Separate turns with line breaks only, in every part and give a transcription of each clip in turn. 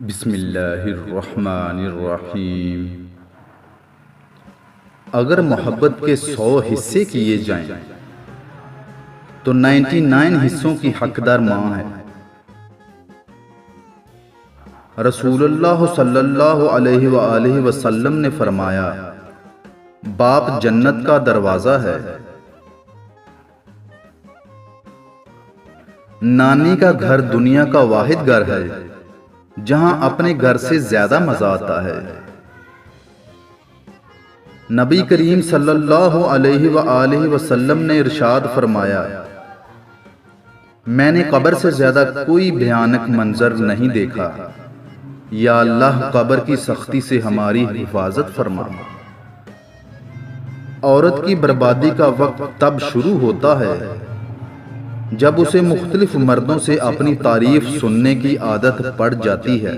بسم اللہ الرحمن الرحیم۔ اگر محبت کے 100 حصے کیے جائیں تو 99 حصوں کی حقدار ماں ہے۔ رسول اللہ صلی اللہ علیہ وآلہ وسلم نے فرمایا، باپ جنت کا دروازہ ہے۔ نانی کا گھر دنیا کا واحد گھر ہے جہاں اپنے گھر سے زیادہ مزہ آتا ہے۔ نبی کریم صلی اللہ علیہ وآلہ وسلم نے ارشاد فرمایا، میں نے قبر سے زیادہ کوئی بھیانک منظر نہیں دیکھا۔ یا اللہ قبر کی سختی سے ہماری حفاظت فرما۔ عورت کی بربادی کا وقت تب شروع ہوتا ہے جب اسے مختلف مردوں سے اپنی تعریف سننے کی عادت پڑ جاتی ہے۔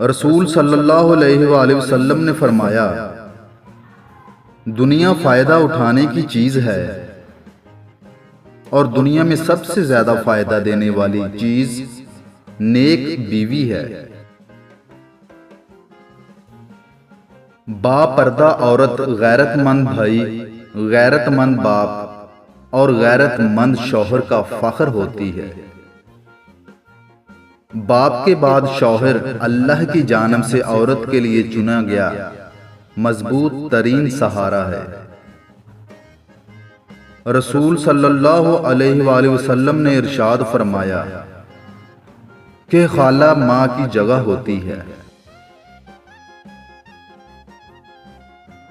رسول صلی اللہ علیہ وآلہ وسلم نے فرمایا، دنیا فائدہ اٹھانے کی چیز ہے اور دنیا میں سب سے زیادہ فائدہ دینے والی چیز نیک بیوی ہے۔ با پردہ عورت غیرت مند بھائی، غیرت مند باپ اور غیرت مند شوہر کا فخر ہوتی ہے۔ باپ کے بعد شوہر اللہ کی جانب سے عورت کے لیے چنا گیا مضبوط ترین سہارا ہے۔ رسول صلی اللہ علیہ وآلہ وسلم نے ارشاد فرمایا کہ خالہ ماں کی جگہ ہوتی ہے۔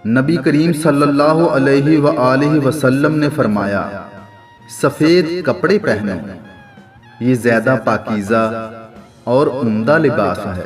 نبی کریم صلی اللہ علیہ وآلہ وسلم نے فرمایا، سفید کپڑے پہنو، یہ زیادہ پاکیزہ اور عمدہ لباس ہے۔